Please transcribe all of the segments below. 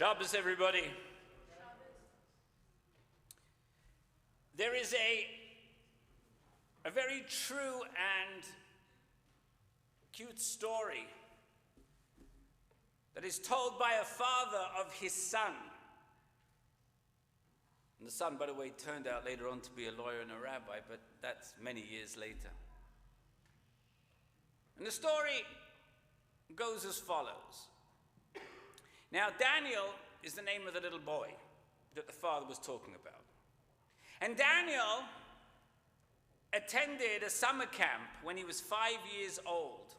Shabbos, everybody. There is a very true and cute story that is told by a father of his son. And the son, by the way, turned out later on to be a lawyer and a rabbi, but that's many years later. And the story goes as follows. Now, Daniel is the name of the little boy that the father was talking about. And Daniel attended a summer camp when he was 5 years old.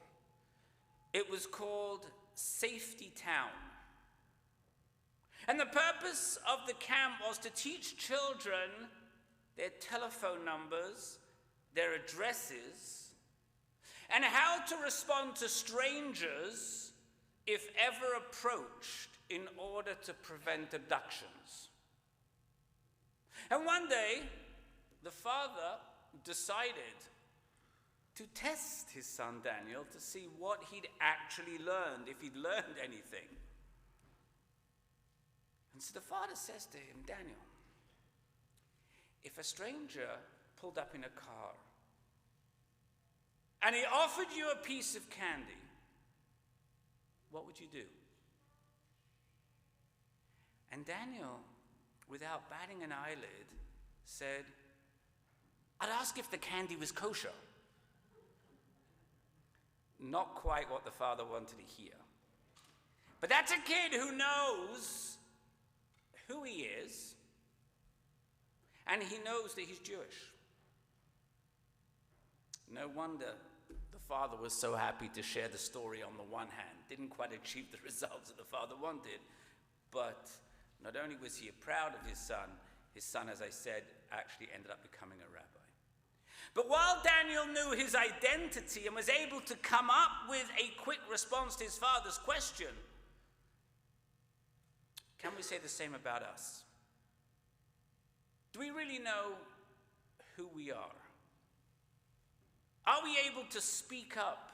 It was called Safety Town. And the purpose of the camp was to teach children their telephone numbers, their addresses, and how to respond to strangers if ever approached in order to prevent abductions. And one day, the father decided to test his son Daniel to see what he'd actually learned, if he'd learned anything. And so the father says to him, Daniel, if a stranger pulled up in a car and he offered you a piece of candy, what would you do? And Daniel, without batting an eyelid, said, I'd ask if the candy was kosher. Not quite what the father wanted to hear. But that's a kid who knows who he is, and he knows that he's Jewish. No wonder the father was so happy to share the story on the one hand. Didn't quite achieve the results that the father wanted, but not only was he proud of his son, as I said, actually ended up becoming a rabbi. But while Daniel knew his identity and was able to come up with a quick response to his father's question, can we say the same about us? Do we really know who we are? Are we able to speak up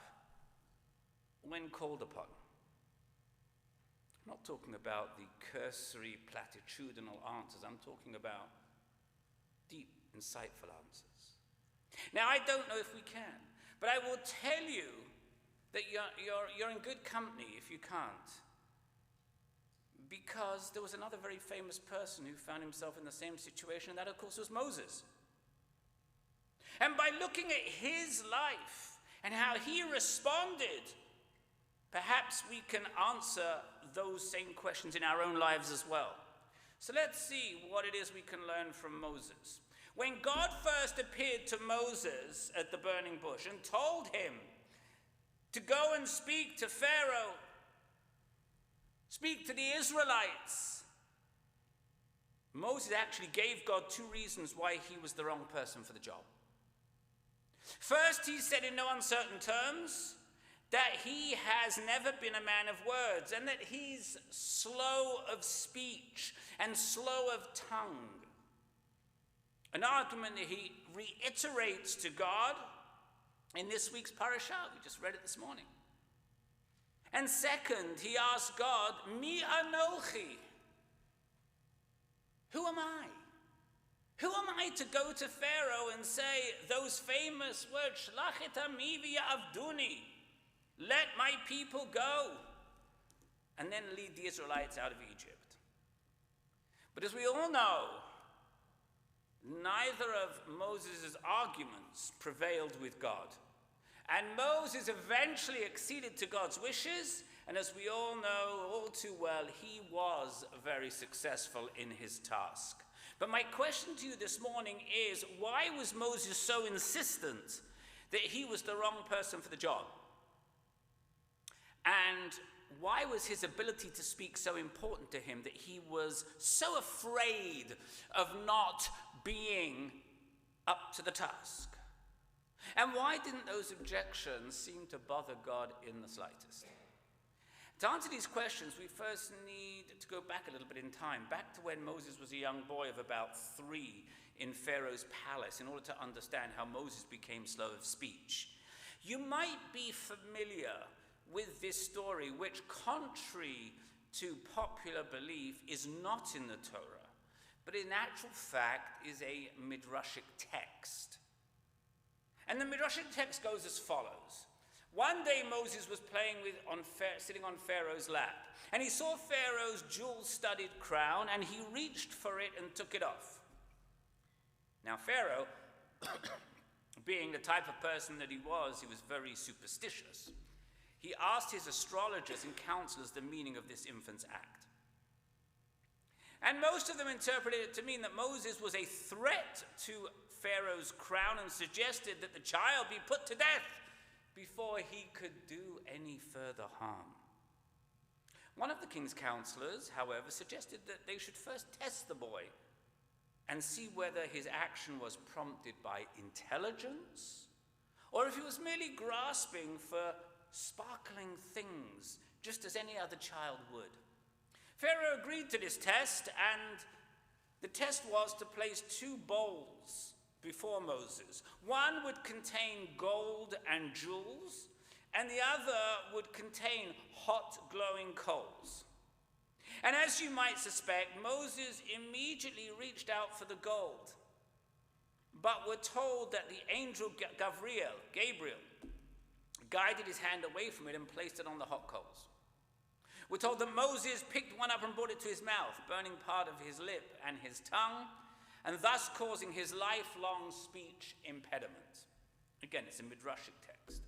when called upon? I'm not talking about the cursory, platitudinal answers. I'm talking about deep, insightful answers. Now, I don't know if we can, but I will tell you that you're in good company if you can't. Because there was another very famous person who found himself in the same situation, and that, of course, was Moses. And by looking at his life and how he responded, perhaps we can answer those same questions in our own lives as well. So let's see what it is we can learn from Moses. When God first appeared to Moses at the burning bush and told him to go and speak to Pharaoh, speak to the Israelites, Moses actually gave God two reasons why he was the wrong person for the job. First, he said in no uncertain terms that he has never been a man of words and that he's slow of speech and slow of tongue. An argument that he reiterates to God in this week's parasha. We just read it this morning. And second, he asks God, Mi anochi? Who am I? Who am I to go to Pharaoh and say those famous words, Shlach et ami v'ya'avduni, let my people go, and then lead the Israelites out of Egypt? But as we all know, neither of Moses' arguments prevailed with God. And Moses eventually acceded to God's wishes, and as we all know all too well, he was very successful in his task. But my question to you this morning is, why was Moses so insistent that he was the wrong person for the job? And why was his ability to speak so important to him that he was so afraid of not being up to the task? And why didn't those objections seem to bother God in the slightest? To answer these questions, we first need to go back a little bit in time, back to when Moses was a young boy of about 3 in Pharaoh's palace, in order to understand how Moses became slow of speech. You might be familiar with this story, which, contrary to popular belief is not in the Torah, but in actual fact is a midrashic text. And the midrashic text goes as follows. One day Moses was sitting on Pharaoh's lap, and he saw Pharaoh's jewel-studded crown, and he reached for it and took it off. Now Pharaoh, being the type of person that he was very superstitious. He asked his astrologers and counselors the meaning of this infant's act. And most of them interpreted it to mean that Moses was a threat to Pharaoh's crown and suggested that the child be put to death before he could do any further harm. One of the king's counselors, however, suggested that they should first test the boy and see whether his action was prompted by intelligence or if he was merely grasping for sparkling things, just as any other child would. Pharaoh agreed to this test, and the test was to place 2 bowls before Moses. One would contain gold and jewels, and the other would contain hot glowing coals. And as you might suspect, Moses immediately reached out for the gold, but we're told that the angel Gabriel, guided his hand away from it and placed it on the hot coals. We're told that Moses picked one up and brought it to his mouth, burning part of his lip and his tongue, and thus causing his lifelong speech impediment. Again, it's a midrashic text.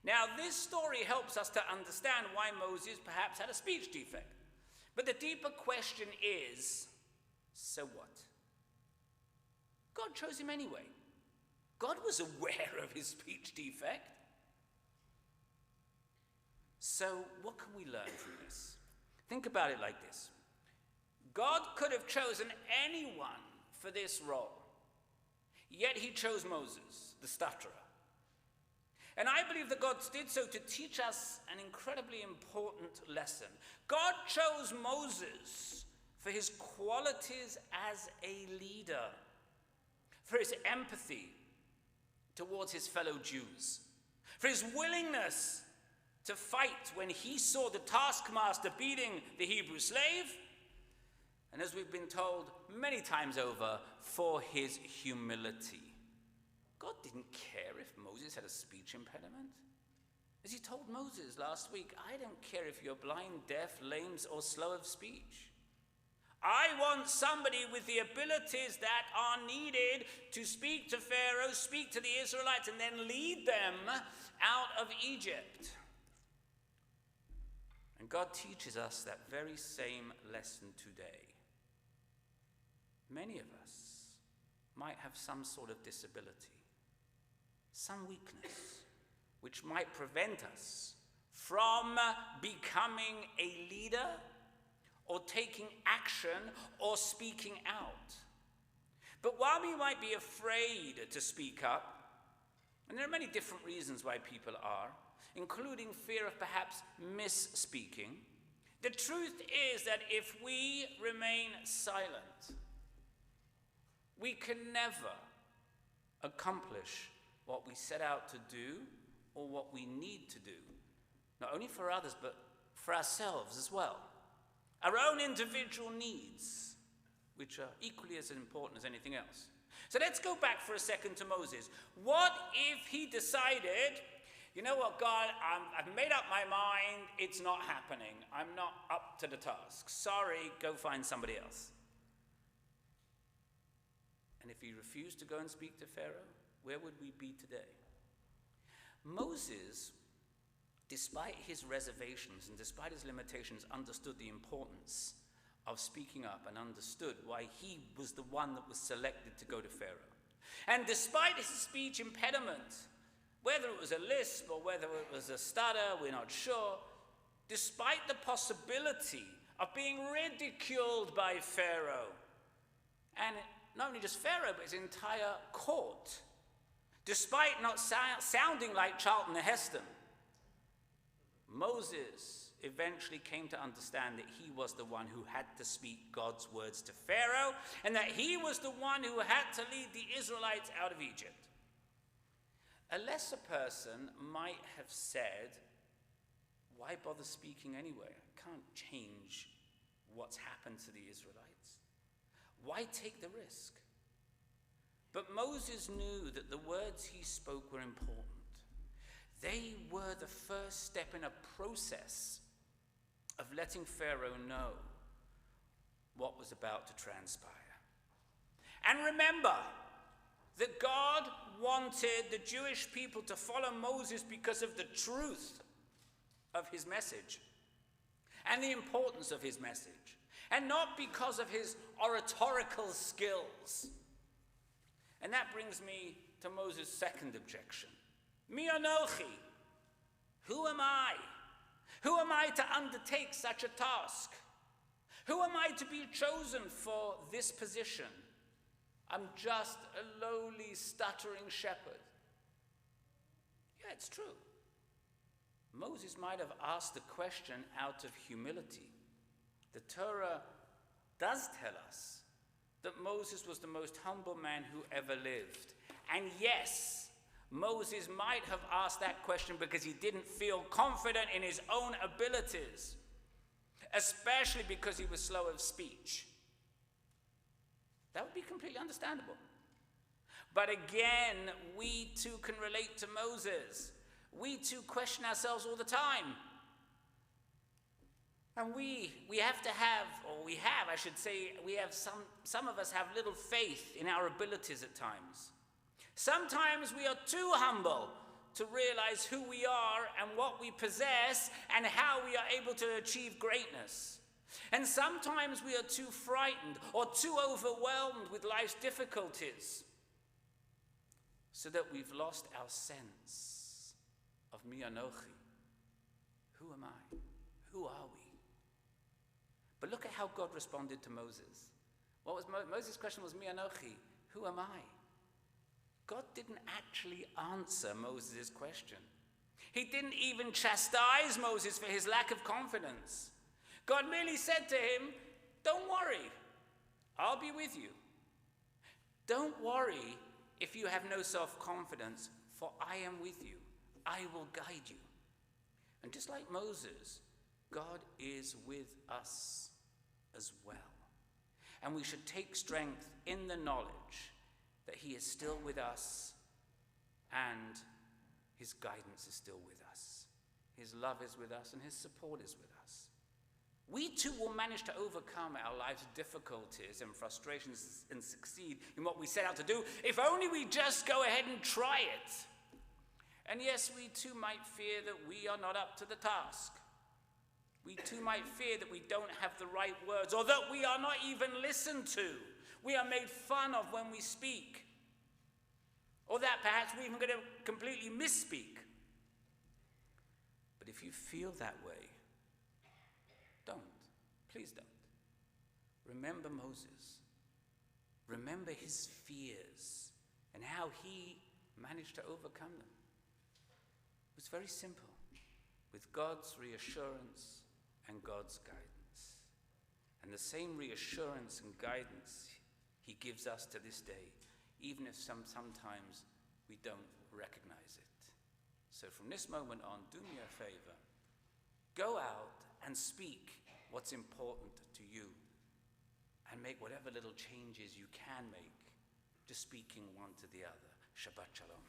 Now, this story helps us to understand why Moses perhaps had a speech defect. But the deeper question is, so what? God chose him anyway. God was aware of his speech defect. So what can we learn from this? Think about it like this. God could have chosen anyone for this role, yet he chose Moses, the stutterer. And I believe that God did so to teach us an incredibly important lesson. God chose Moses for his qualities as a leader, for his empathy towards his fellow Jews, for his willingness to fight when he saw the taskmaster beating the Hebrew slave, and as we've been told many times over, for his humility. God didn't care if Moses had a speech impediment. As he told Moses last week, I don't care if you're blind, deaf, lame, or slow of speech. I want somebody with the abilities that are needed to speak to Pharaoh, speak to the Israelites, and then lead them out of Egypt. And God teaches us that very same lesson today. Many of us might have some sort of disability, some weakness, which might prevent us from becoming a leader or taking action or speaking out. But while we might be afraid to speak up, and there are many different reasons why people are, including fear of perhaps misspeaking, the truth is that if we remain silent, we can never accomplish what we set out to do or what we need to do, not only for others, but for ourselves as well. Our own individual needs, which are equally as important as anything else. So let's go back for a second to Moses. What if he decided, you know what, God, I've made up my mind, it's not happening. I'm not up to the task. Sorry, go find somebody else. And if he refused to go and speak to Pharaoh, where would we be today? Moses, despite his reservations and despite his limitations, understood the importance of speaking up and understood why he was the one that was selected to go to Pharaoh. And despite his speech impediment, whether it was a lisp or whether it was a stutter, we're not sure, despite the possibility of being ridiculed by Pharaoh, and not only just Pharaoh, but his entire court, despite not sounding like Charlton Heston, Moses eventually came to understand that he was the one who had to speak God's words to Pharaoh, and that he was the one who had to lead the Israelites out of Egypt. A lesser person might have said, why bother speaking anyway? I can't change what's happened to the Israelites. Why take the risk? But Moses knew that the words he spoke were important. They were the first step in a process of letting Pharaoh know what was about to transpire. And remember that God wanted the Jewish people to follow Moses because of the truth of his message and the importance of his message, and not because of his oratorical skills. And that brings me to Moses' second objection. Mi anochi, who am I? Who am I to undertake such a task? Who am I to be chosen for this position? I'm just a lowly, stuttering shepherd. Yeah, it's true. Moses might have asked the question out of humility. The Torah does tell us that Moses was the most humble man who ever lived. And yes, Moses might have asked that question because he didn't feel confident in his own abilities, especially because he was slow of speech. That would be completely understandable. But again, we too can relate to Moses. We too question ourselves all the time. And we have to have, or we have, I should say, some of us have little faith in our abilities at times. Sometimes we are too humble to realize who we are and what we possess and how we are able to achieve greatness. And sometimes we are too frightened or too overwhelmed with life's difficulties so that we've lost our sense of mi anochi. Who am I? Who are we? But look at how God responded to Moses. What was Moses' question was mi anochi. Who am I? God didn't actually answer Moses' question. He didn't even chastise Moses for his lack of confidence. God merely said to him, don't worry, I'll be with you. Don't worry if you have no self-confidence, for I am with you. I will guide you. And just like Moses, God is with us as well. And we should take strength in the knowledge that he is still with us and his guidance is still with us. His love is with us and his support is with us. We too will manage to overcome our life's difficulties and frustrations and succeed in what we set out to do if only we just go ahead and try it. And yes, we too might fear that we are not up to the task. We too might fear that we don't have the right words or that we are not even listened to. We are made fun of when we speak. Or that perhaps we're even going to completely misspeak. But if you feel that way, don't. Please don't. Remember Moses. Remember his fears and how he managed to overcome them. It was very simple. With God's reassurance and God's guidance. And the same reassurance and guidance he gives us to this day, even if sometimes we don't recognize it. So from this moment on, do me a favor. Go out and speak what's important to you and make whatever little changes you can make to speaking one to the other. Shabbat Shalom.